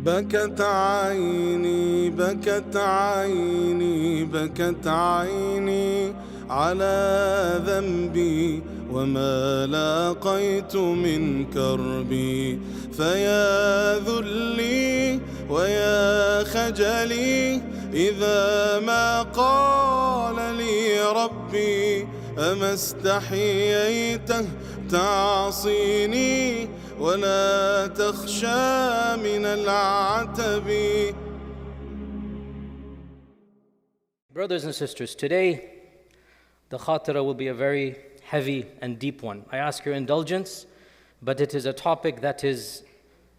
بكت عيني بكت عيني بكت عيني على ذنبي وما لاقيت من كربي فيا ذلي ويا خجلي إذا ما قال لي ربي أما استحييته تعصيني ولا تخشى من العتب. Brothers and sisters, today the khatira will be a very heavy and deep one. I ask your indulgence, but it is a topic that is,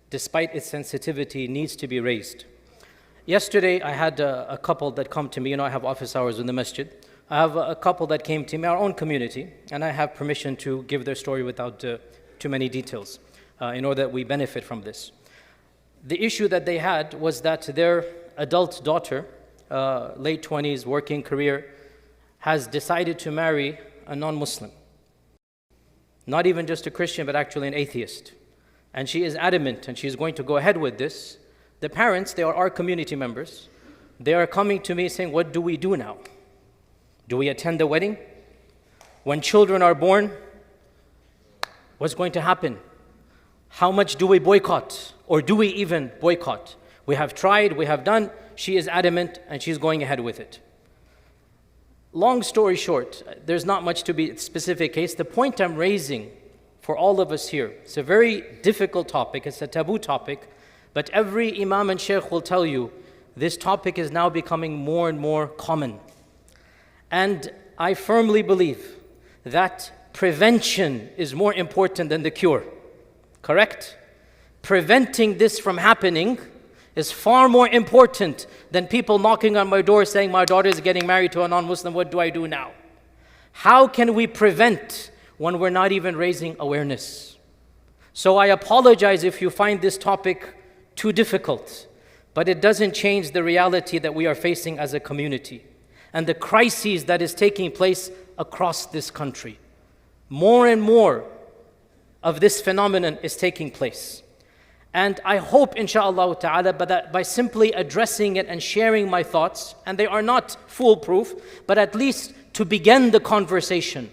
despite its sensitivity, needs to be raised. Yesterday I had a couple that come to me. I have office hours in the masjid. I have a couple that came to me, our own community, and I have permission to give their story without too many details in order that we benefit from this. The issue that they had was that their adult daughter, late 20s, working career, has decided to marry a non-Muslim. Not even just a Christian, but actually an atheist. And she is adamant, and she's going to go ahead with this. The parents, they are our community members. They are coming to me saying, what do we do now? Do we attend the wedding? When children are born, what's going to happen? How much do we boycott? Or do we even boycott? We have tried, we have done. She is adamant, and she's going ahead with it. Long story short, there's not much to be specific case. The point I'm raising for all of us here, it's a very difficult topic, it's a taboo topic, but every imam and sheikh will tell you this topic is now becoming more and more common. And I firmly believe that prevention is more important than the cure. Correct? Preventing this from happening is far more important than people knocking on my door saying, my daughter is getting married to a non-Muslim, what do I do now? How can we prevent when we're not even raising awareness? So I apologize if you find this topic too difficult, but it doesn't change the reality that we are facing as a community and the crises that is taking place across this country. More and more of this phenomenon is taking place. And I hope, inshaAllah ta'ala, that by simply addressing it and sharing my thoughts, and they are not foolproof, but at least to begin the conversation,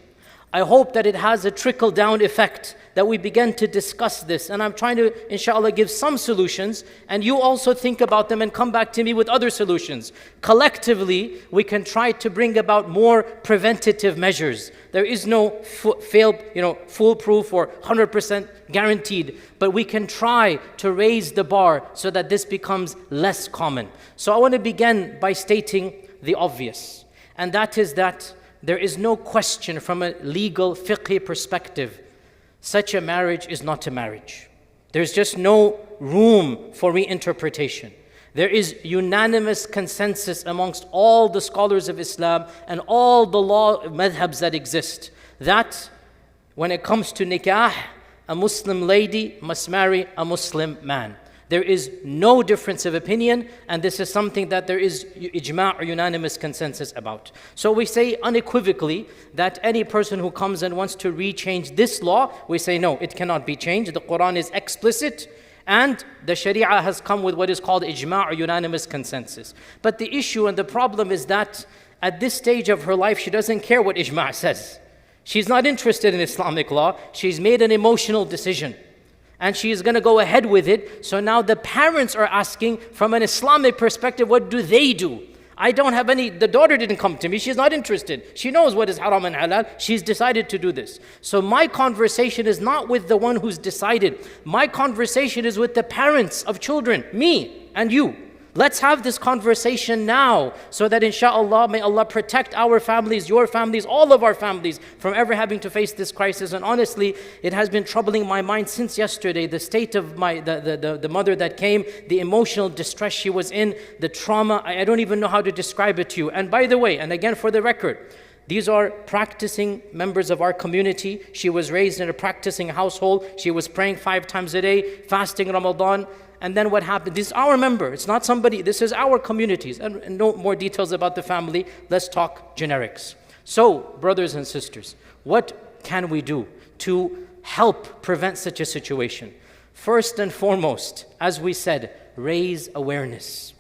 I hope that it has a trickle-down effect, that we begin to discuss this. And I'm trying to, inshallah, give some solutions, and you also think about them and come back to me with other solutions. Collectively, we can try to bring about more preventative measures. There is no foolproof or 100% guaranteed, but we can try to raise the bar so that this becomes less common. So I want to begin by stating the obvious, and that is that there is no question from a legal fiqh perspective, such a marriage is not a marriage. There's just no room for reinterpretation. There is unanimous consensus amongst all the scholars of Islam and all the law madhabs that exist, that when it comes to nikah, a Muslim lady must marry a Muslim man. There is no difference of opinion, and this is something that there is ijma' or unanimous consensus about. So we say unequivocally that any person who comes and wants to rechange this law, we say no, it cannot be changed. The Quran is explicit, and the Sharia has come with what is called ijma' or unanimous consensus. But the issue and the problem is that at this stage of her life, she doesn't care what ijma' says. She's not interested in Islamic law. She's made an emotional decision, and she is going to go ahead with it. So now the parents are asking from an Islamic perspective, what do they do? I don't have any, the daughter didn't come to me, she's not interested. She knows what is haram and halal, she's decided to do this. So my conversation is not with the one who's decided. My conversation is with the parents of children, me and you. Let's have this conversation now so that inshallah, may Allah protect our families, your families, all of our families from ever having to face this crisis. And honestly, it has been troubling my mind since yesterday, the state of the mother that came, the emotional distress she was in, the trauma. I don't even know how to describe it to you. And by the way, and again for the record, these are practicing members of our community. She was raised in a practicing household. She was praying 5 times a day, fasting Ramadan. And then what happened? This is our member. It's not somebody. This is our communities. And no more details about the family. Let's talk generics. So, brothers and sisters, what can we do to help prevent such a situation? First and foremost, as we said, raise awareness.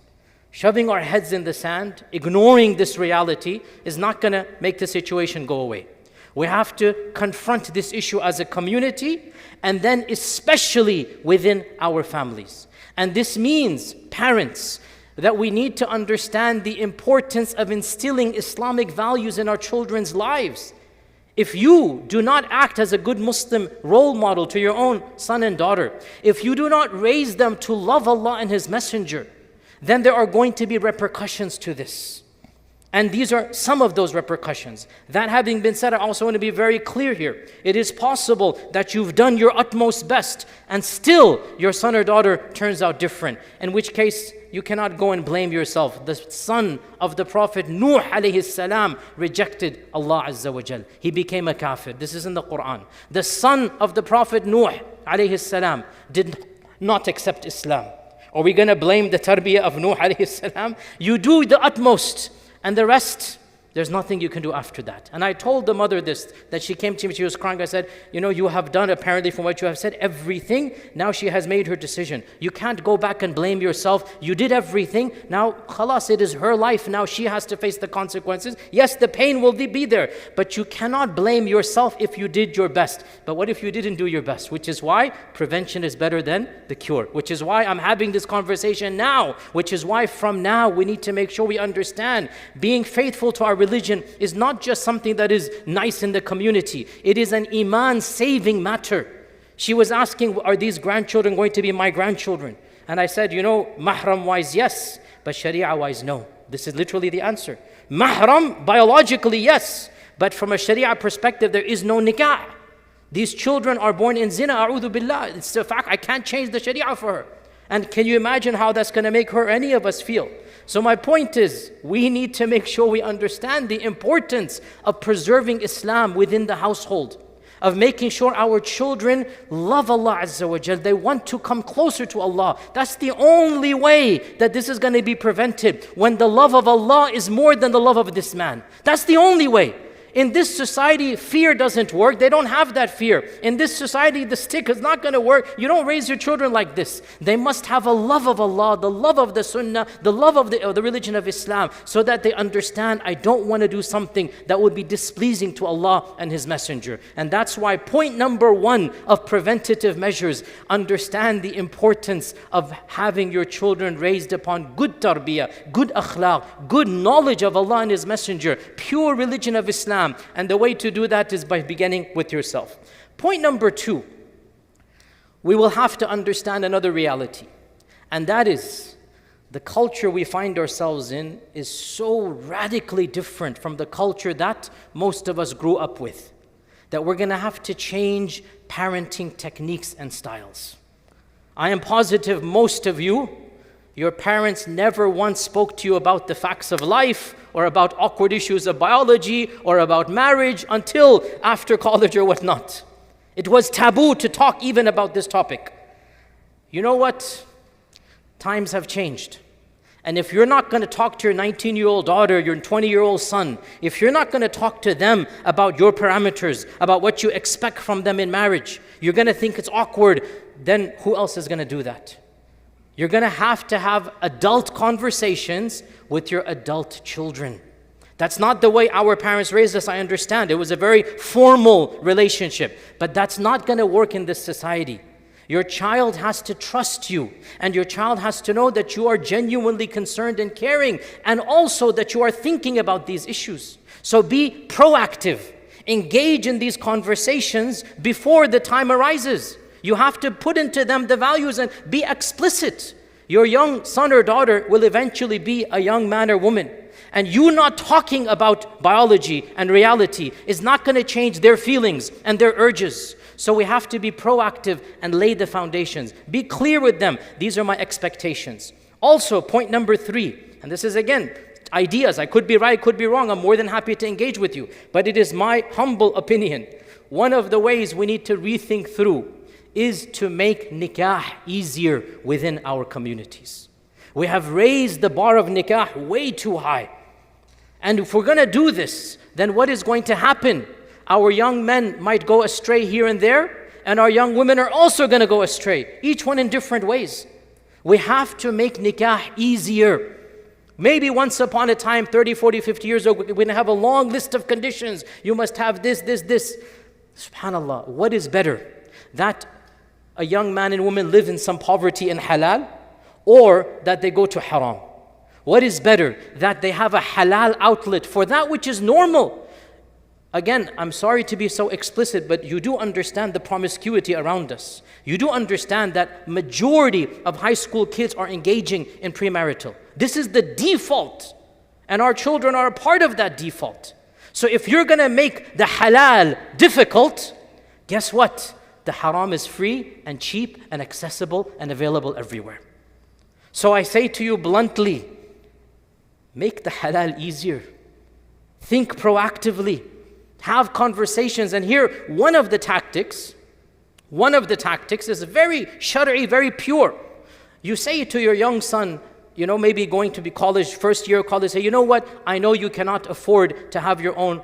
Shoving our heads in the sand, ignoring this reality is not going to make the situation go away. We have to confront this issue as a community, and then especially within our families. And this means, parents, that we need to understand the importance of instilling Islamic values in our children's lives. If you do not act as a good Muslim role model to your own son and daughter, if you do not raise them to love Allah and His Messenger, then there are going to be repercussions to this. And these are some of those repercussions. That having been said, I also want to be very clear here. It is possible that you've done your utmost best and still your son or daughter turns out different, in which case you cannot go and blame yourself. The son of the Prophet Nuh alayhi salam rejected Allah Azza wa Jal. He became a kafir. This is in the Quran. The son of the Prophet Nuh alayhi salam did not accept Islam. Are we going to blame the tarbiyah of Nuh alayhi salam? You do the utmost. And the rest, there's nothing you can do after that. And I told the mother this, that she came to me, she was crying. I said, you know, you have done apparently from what you have said everything. Now she has made her decision. You can't go back and blame yourself. You did everything. Now, khalas, it is her life. Now she has to face the consequences. Yes, the pain will be there. But you cannot blame yourself if you did your best. But what if you didn't do your best? Which is why prevention is better than the cure. Which is why I'm having this conversation now. Which is why from now we need to make sure we understand being faithful to our religion is not just something that is nice in the community. It is an iman saving matter. She was asking, are these grandchildren going to be my grandchildren? And I said, you know, mahram wise, yes, but sharia wise, no. This is literally the answer. Mahram, biologically, yes, but from a sharia perspective, there is no nikah. These children are born in zina, a'udhu billah. It's a fact, I can't change the sharia for her. And can you imagine how that's going to make her, any of us, feel? So my point is, we need to make sure we understand the importance of preserving Islam within the household, of making sure our children love Allah Azza wa Jal. They want to come closer to Allah. That's the only way that this is going to be prevented, when the love of Allah is more than the love of this man. That's the only way. In this society, fear doesn't work. They don't have that fear. In this society, the stick is not going to work. You don't raise your children like this. They must have a love of Allah, the love of the Sunnah, the love of the religion of Islam, so that they understand, I don't want to do something that would be displeasing to Allah and His Messenger. And that's why point number one of preventative measures, understand the importance of having your children raised upon good tarbiyah, good akhlaq, good knowledge of Allah and His Messenger, pure religion of Islam. And the way to do that is by beginning with yourself. Point number two, we will have to understand another reality. And that is, the culture we find ourselves in is so radically different from the culture that most of us grew up with, that we're going to have to change parenting techniques and styles. I am positive most of you, your parents never once spoke to you about the facts of life, or about awkward issues of biology, or about marriage until after college or whatnot. It was taboo to talk even about this topic. You know what? Times have changed. And if you're not going to talk to your 19-year-old daughter, your 20-year-old son, if you're not going to talk to them about your parameters, about what you expect from them in marriage, you're going to think it's awkward, then who else is going to do that? You're going to have adult conversations with your adult children. That's not the way our parents raised us, I understand. It was a very formal relationship. But that's not going to work in this society. Your child has to trust you. And your child has to know that you are genuinely concerned and caring. And also that you are thinking about these issues. So be proactive. Engage in these conversations before the time arises. You have to put into them the values and be explicit. Your young son or daughter will eventually be a young man or woman. And you not talking about biology and reality is not going to change their feelings and their urges. So we have to be proactive and lay the foundations. Be clear with them. These are my expectations. Also, point number three, and this is again, ideas. I could be right, could be wrong. I'm more than happy to engage with you. But it is my humble opinion. One of the ways we need to rethink through is to make nikah easier within our communities. We have raised the bar of nikah way too high. And if we're going to do this, then what is going to happen? Our young men might go astray here and there, and our young women are also going to go astray, each one in different ways. We have to make nikah easier. Maybe once upon a time, 30, 40, 50 years ago, we're going to have a long list of conditions. You must have this, this, this. SubhanAllah, what is better? That a young man and woman live in some poverty in halal, or that they go to haram? What is better? That they have a halal outlet for that which is normal. Again, I'm sorry to be so explicit, but you do understand the promiscuity around us. You do understand that majority of high school kids are engaging in premarital. This is the default, and our children are a part of that default. So if you're going to make the halal difficult, guess what? The haram is free and cheap and accessible and available everywhere. So I say to you bluntly, make the halal easier. Think proactively. Have conversations. And here, one of the tactics is very shari'i, very pure. You say to your young son, maybe going to be college, first year of college, say, you know what, I know you cannot afford to have your own,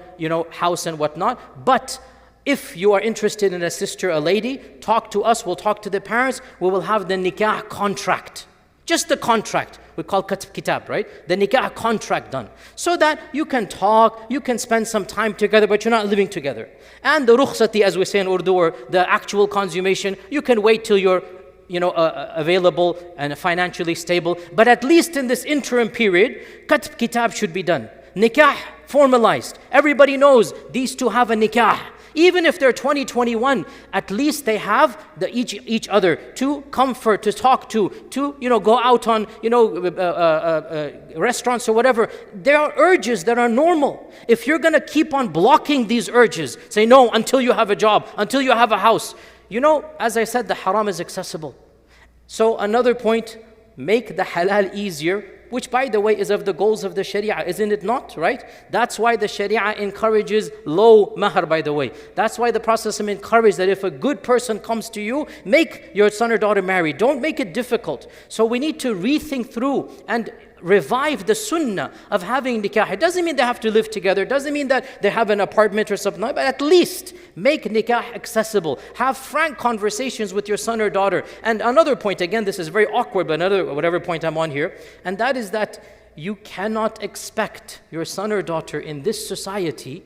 house and whatnot, but if you are interested in a sister, a lady, talk to us, we'll talk to the parents, we will have the nikah contract. Just the contract. We call kitab, right? The nikah contract done. So that you can talk, you can spend some time together, but you're not living together. And the rukhsati, as we say in Urdu, or the actual consummation, you can wait till you're available and financially stable. But at least in this interim period, kitab should be done. Nikah formalized. Everybody knows these two have a nikah. Even if they're 20, 21, at least they have each other to comfort, to talk to go out on, restaurants or whatever. There are urges that are normal. If you're going to keep on blocking these urges, say no until you have a job, until you have a house. As I said, the haram is accessible. So another point, make the halal easier, which by the way is of the goals of the Sharia, isn't it not, right? That's why the Sharia encourages low mahar, by the way. That's why the Prophet encouraged that if a good person comes to you, make your son or daughter marry. Don't make it difficult. So we need to rethink through and revive the sunnah of having nikah. It doesn't mean they have to live together. It doesn't mean that they have an apartment or something, but at least make nikah accessible. Have frank conversations with your son or daughter. And another point, again, this is very awkward, but whatever point I'm on here, and that is that you cannot expect your son or daughter in this society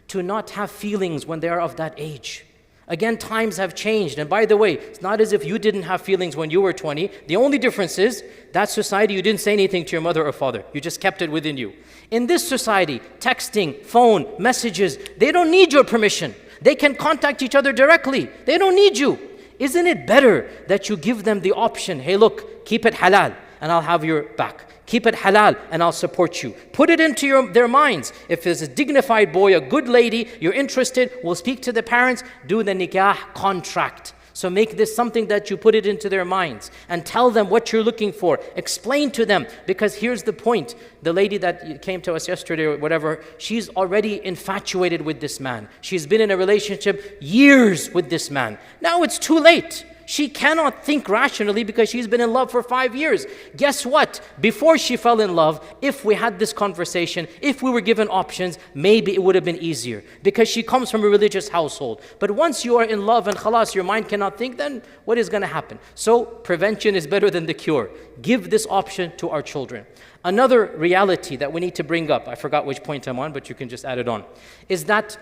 to not have feelings when they are of that age. Again, times have changed. And by the way, it's not as if you didn't have feelings when you were 20. The only difference is, that society, you didn't say anything to your mother or father. You just kept it within you. In this society, texting, phone, messages, they don't need your permission. They can contact each other directly. They don't need you. Isn't it better that you give them the option, hey look, keep it halal and I'll have your back. Keep it halal and I'll support you. Put it into their minds. If there's a dignified boy, a good lady, you're interested, we'll speak to the parents, do the nikah contract. So make this something that you put it into their minds and tell them what you're looking for. Explain to them, because here's the point. The lady that came to us yesterday or whatever, she's already infatuated with this man. She's been in a relationship years with this man. Now it's too late. She cannot think rationally because she's been in love for 5 years. Guess what? Before she fell in love, if we had this conversation, if we were given options, maybe it would have been easier because she comes from a religious household. But once you are in love and khalas, your mind cannot think, then what is going to happen? So prevention is better than the cure. Give this option to our children. Another reality that we need to bring up, I forgot which point I'm on, but you can just add it on, is that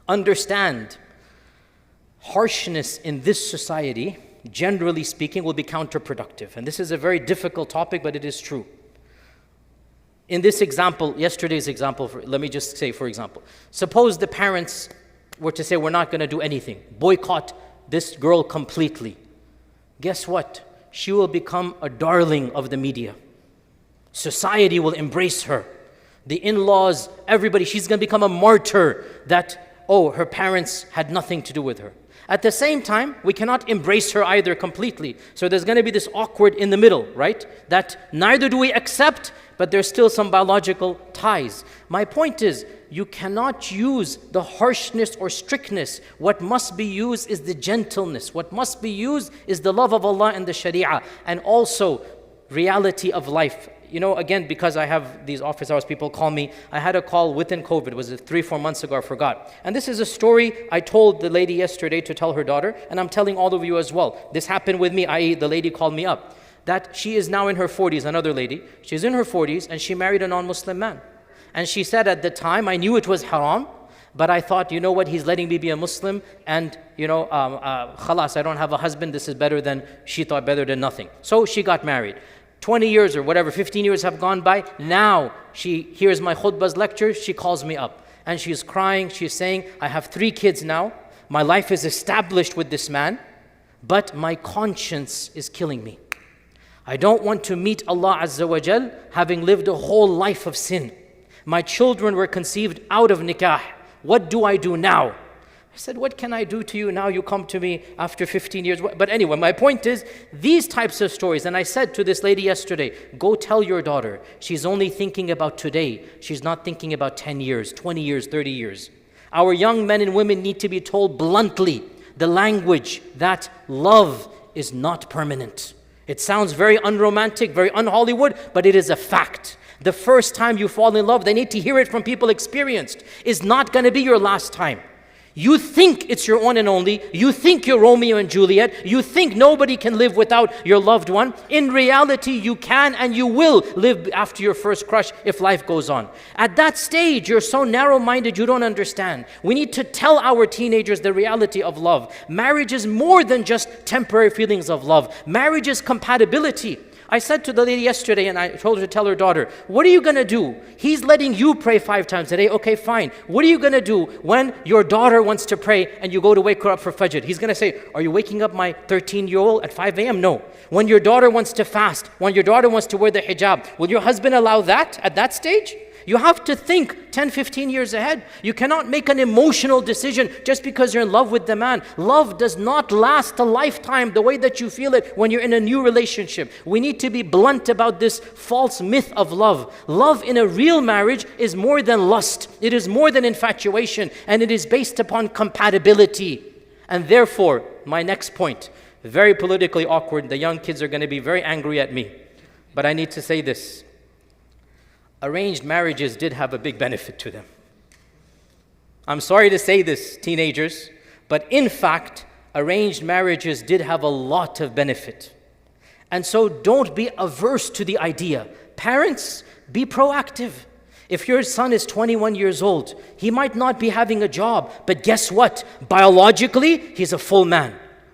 understand harshness in this society, generally speaking, will be counterproductive. And this is a very difficult topic, but it is true. In this example, yesterday's example, let me just say, for example, suppose the parents were to say, we're not going to do anything, boycott this girl completely. Guess what? She will become a darling of the media. Society will embrace her. The in-laws, everybody, she's going to become a martyr that, oh, her parents had nothing to do with her. At the same time, we cannot embrace her either completely. So there's going to be this awkward in the middle, right? That neither do we accept, but there's still some biological ties. My point is, you cannot use the harshness or strictness. What must be used is the gentleness. What must be used is the love of Allah and the Sharia, and also reality of life. Again, because I have these office hours, people call me. I had a call within COVID. It was 3-4 months ago, I forgot. And this is a story I told the lady yesterday to tell her daughter, and I'm telling all of you as well. This happened with me, i.e. the lady called me up. that she is now in her 40s, another lady. She's in her 40s and she married a non-Muslim man. And she said at the time, I knew it was haram, but I thought, you know what, he's letting me be a Muslim and, khalas, I don't have a husband, this is better than, she thought better than nothing. So she got married. 20 years or whatever, 15 years have gone by. Now she hears my khutbah's lecture, she calls me up. And she's crying, she's saying, I have 3 kids now. My life is established with this man, but my conscience is killing me. I don't want to meet Allah Azza wa Jal having lived a whole life of sin. My children were conceived out of nikah. What do I do now? I said, what can I do to you now? You come to me after 15 years. But anyway, my point is, these types of stories, and I said to this lady yesterday, go tell your daughter, she's only thinking about today. She's not thinking about 10 years, 20 years, 30 years. Our young men and women need to be told bluntly the language that love is not permanent. It sounds very unromantic, very un-Hollywood, but it is a fact. The first time you fall in love, they need to hear it from people experienced, is not going to be your last time. You think it's your one and only. You think you're Romeo and Juliet. You think nobody can live without your loved one. In reality, you can and you will live after your first crush if life goes on. At that stage, you're so narrow-minded you don't understand. We need to tell our teenagers the reality of love. Marriage is more than just temporary feelings of love. Marriage is compatibility. I said to the lady yesterday, and I told her to tell her daughter, what are you going to do? He's letting you pray 5 times a day. Okay, fine. What are you going to do when your daughter wants to pray and you go to wake her up for Fajr? He's going to say, are you waking up my 13-year-old at 5 a.m.? No. When your daughter wants to fast, when your daughter wants to wear the hijab, will your husband allow that at that stage? You have to think 10, 15 years ahead. You cannot make an emotional decision just because you're in love with the man. Love does not last a lifetime the way that you feel it when you're in a new relationship. We need to be blunt about this false myth of love. Love in a real marriage is more than lust. It is more than infatuation, and it is based upon compatibility. And therefore, my next point, very politically awkward. The young kids are going to be very angry at me. But I need to say this. Arranged marriages did have a big benefit to them. I'm sorry to say this, teenagers, but in fact, arranged marriages did have a lot of benefit. And so don't be averse to the idea. Parents, be proactive. If your son is 21 years old, he might not be having a job, but guess what? Biologically, he's a full man.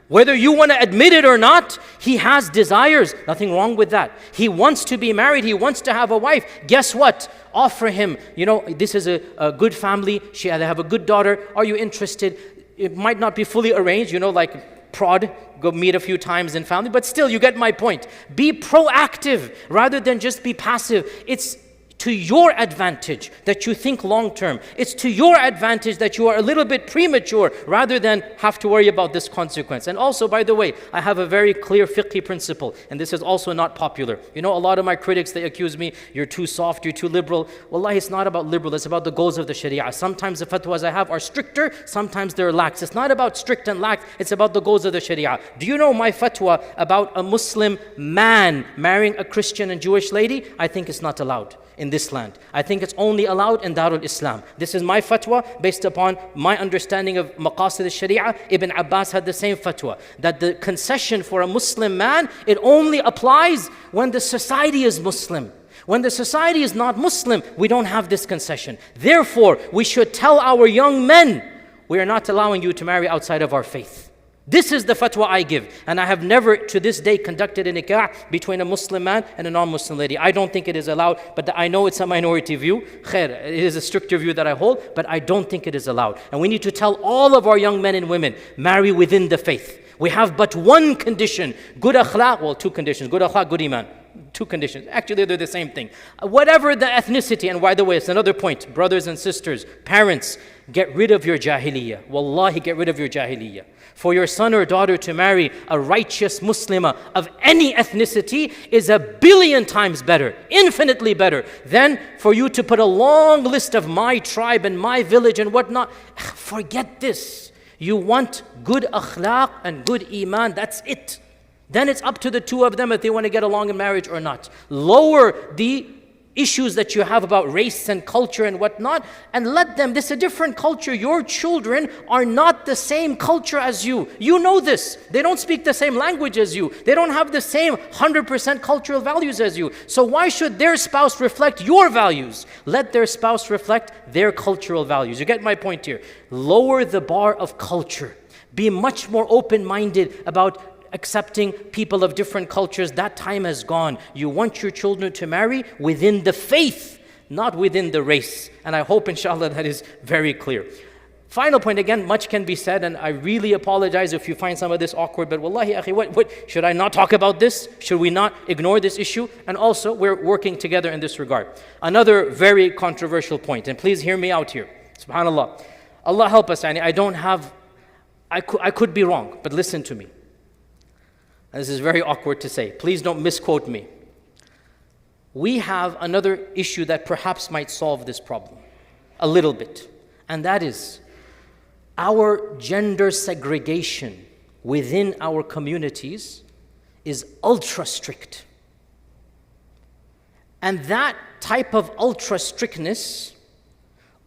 Whether you want to admit it or not, he has desires. Nothing wrong with that. He wants to be married. He wants to have a wife. Guess what? Offer him, this is a good family. They have a good daughter. Are you interested? It might not be fully arranged, like prod, go meet a few times in family. But still, you get my point. Be proactive rather than just be passive. It's to your advantage that you think long term. It's to your advantage that you are a little bit premature rather than have to worry about this consequence. And also, by the way, I have a very clear fiqh principle, and this is also not popular. A lot of my critics, they accuse me, you're too soft, you're too liberal. Wallahi, it's not about liberal, it's about the goals of the sharia. Sometimes the fatwas I have are stricter, sometimes they're lax. It's not about strict and lax, it's about the goals of the sharia. Do you know my fatwa about a Muslim man marrying a Christian and Jewish lady? I think it's not allowed in this land. I think it's only allowed in Darul Islam. This is my fatwa based upon my understanding of maqasid al-sharia. Ibn Abbas had the same fatwa, that the concession for a Muslim man, it only applies when the society is Muslim. When the society is not Muslim, we don't have this concession. Therefore, we should tell our young men, we are not allowing you to marry outside of our faith. This is the fatwa I give, and I have never to this day conducted a nikah between a Muslim man and a non-Muslim lady. I don't think it is allowed, but I know it's a minority view. Khair, it is a stricter view that I hold, but I don't think it is allowed. And we need to tell all of our young men and women, marry within the faith. We have but one condition, good akhlaq, well, 2 conditions, good akhlaq, good iman. 2 conditions. Actually, they're the same thing. Whatever the ethnicity, and by the way, it's another point, brothers and sisters, parents, get rid of your jahiliyyah. Wallahi, get rid of your jahiliyyah. For your son or daughter to marry a righteous Muslimah of any ethnicity is 1,000,000,000 times better, infinitely better, than for you to put a long list of my tribe and my village and whatnot. Forget this. You want good akhlaq and good iman, that's it. Then it's up to the 2 of them if they want to get along in marriage or not. Lower the issues that you have about race and culture and whatnot, and let them, this is a different culture. Your children are not the same culture as you. You know this. They don't speak the same language as you. They don't have the same 100% cultural values as you. So why should their spouse reflect your values? Let their spouse reflect their cultural values. You get my point here. Lower the bar of culture. Be much more open-minded about accepting people of different cultures. That time has gone. You want your children to marry within the faith, not within the race. And I hope, inshallah, that is very clear. Final point, again, much can be said, and I really apologize if you find some of this awkward, but wallahi, akhi, what should I not talk about this? Should we not ignore this issue? And also, we're working together in this regard. Another very controversial point, and please hear me out here. SubhanAllah. Allah help us, I could be wrong, but listen to me. And this is very awkward to say. Please don't misquote me. We have another issue that perhaps might solve this problem a little bit. And that is our gender segregation within our communities is ultra strict. And that type of ultra strictness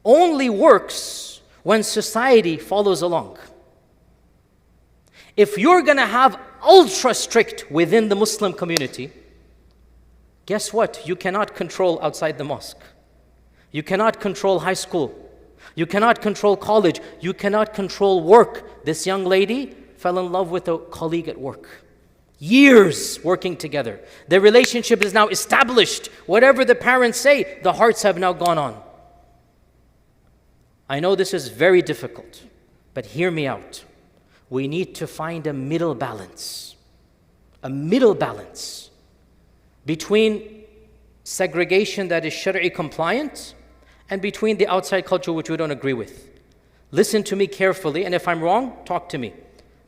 only works when society follows along. If you're going to have ultra strict within the Muslim community, guess what? You cannot control outside the mosque. You cannot control high school. You cannot control college. You cannot control work. This young lady fell in love with a colleague at work. Years working together. Their relationship is now established. Whatever the parents say, the hearts have now gone on. I know this is very difficult, but hear me out. We need to find a middle balance between segregation that is Shari'i compliant and between the outside culture which we don't agree with. Listen to me carefully, and if I'm wrong, talk to me.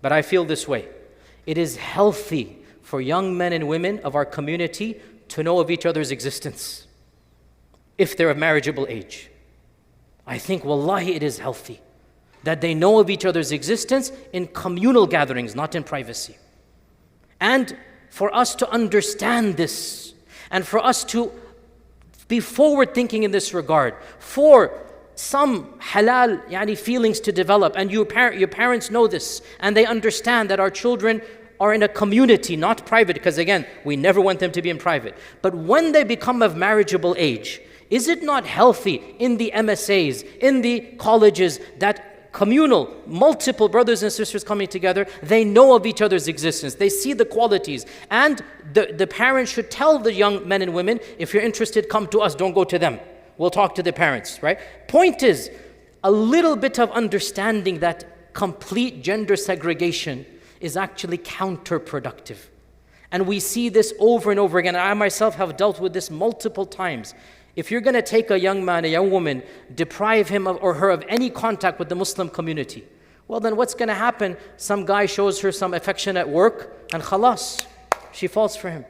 But I feel this way. It is healthy for young men and women of our community to know of each other's existence if they're of marriageable age. I think, wallahi, it is healthy that they know of each other's existence in communal gatherings, not in privacy. And for us to understand this, and for us to be forward thinking in this regard, for some halal feelings to develop, and your parents know this, and they understand that our children are in a community, not private, because again, we never want them to be in private. But when they become of marriageable age, is it not healthy in the MSAs, in the colleges, that communal, multiple brothers and sisters coming together, they know of each other's existence, they see the qualities, and the parents should tell the young men and women, if you're interested, come to us, don't go to them. We'll talk to the parents, right? Point is, a little bit of understanding that complete gender segregation is actually counterproductive. And we see this over and over again. I myself have dealt with this multiple times. If you're going to take a young man, a young woman, deprive him or her of any contact with the Muslim community, well then what's going to happen? Some guy shows her some affection at work and khalas, she falls for him.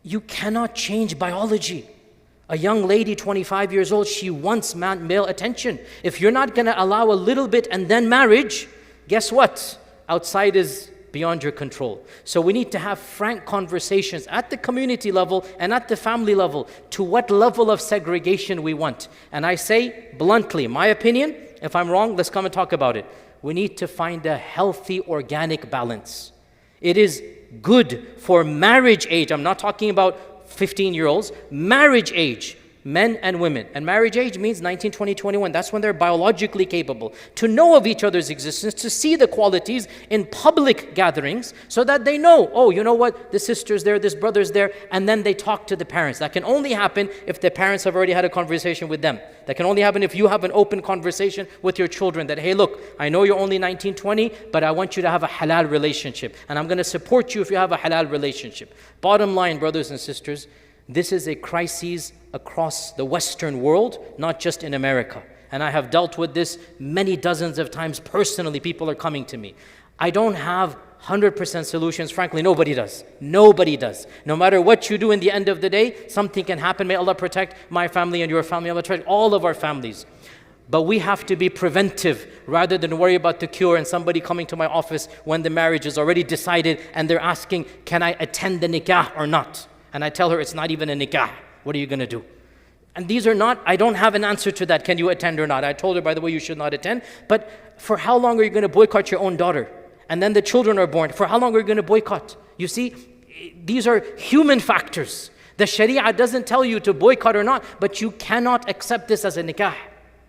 You cannot change biology. A young lady, 25 years old, she wants male attention. If you're not going to allow a little bit and then marriage, guess what? Outside is beyond your control. So we need to have frank conversations at the community level and at the family level to what level of segregation we want. And I say bluntly, my opinion, if I'm wrong, let's come and talk about it. We need to find a healthy, organic balance. It is good for marriage age. I'm not talking about 15-year-olds, marriage age, men and women. And marriage age means 19, 20, 21. That's when they're biologically capable to know of each other's existence, to see the qualities in public gatherings so that they know, oh, you know what, this sister's there, this brother's there, and then they talk to the parents. That can only happen if the parents have already had a conversation with them. That can only happen if you have an open conversation with your children that, hey, look, I know you're only 19, 20, but I want you to have a halal relationship. And I'm going to support you if you have a halal relationship. Bottom line, brothers and sisters, this is a crisis across the Western world, not just in America. And I have dealt with this many dozens of times personally. People are coming to me. I don't have 100% solutions. Frankly, nobody does. Nobody does. No matter what you do, in the end of the day, something can happen. May Allah protect my family and your family. Allah protect all of our families. But we have to be preventive rather than worry about the cure and somebody coming to my office when the marriage is already decided and they're asking, can I attend the nikah or not? And I tell her it's not even a nikah. What are you going to do? And these are not, I don't have an answer to that. Can you attend or not? I told her, by the way, you should not attend. But for how long are you going to boycott your own daughter? And then the children are born. For how long are you going to boycott? You see, these are human factors. The Sharia doesn't tell you to boycott or not, but you cannot accept this as a nikah.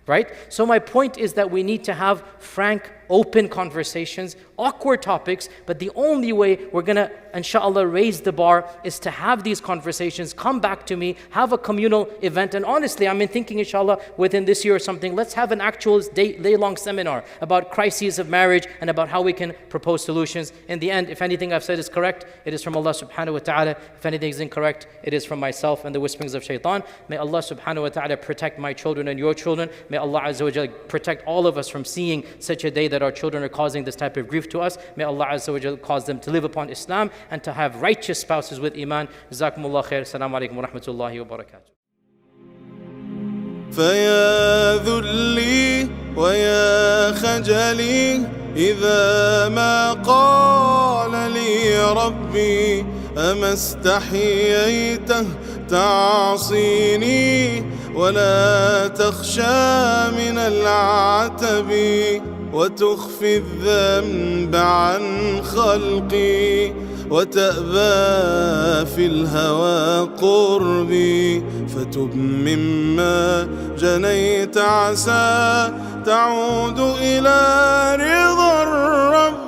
Right? So my point is that we need to have frank, open conversations, awkward topics, but the only way we're going to, inshallah, raise the bar is to have these conversations, come back to me, have a communal event. And honestly, I'm thinking, inshallah, within this year or something, let's have an actual day-long seminar about crises of marriage and about how we can propose solutions. In the end, if anything I've said is correct, it is from Allah subhanahu wa ta'ala. If anything is incorrect, it is from myself and the whisperings of shaitan. May Allah subhanahu wa ta'ala protect my children and your children. May Allah azza wa jalla protect all of us from seeing such a day that our children are causing this type of grief to us. May Allah azza wa jalla cause them to live upon Islam and to have righteous spouses with iman. Jazakumullah khair. Assalamu alaikum wa rahmatullahi wa barakatuh. فيا ذلي ويا خجلي إذا ما قال لي ربي أما استحييته تعصيني ولا تخشى من العتب وتخفي الذنب عن خلقي وتأبى في الهوى قربي فتب مما جنيت عسى تعود إلى رضا الرب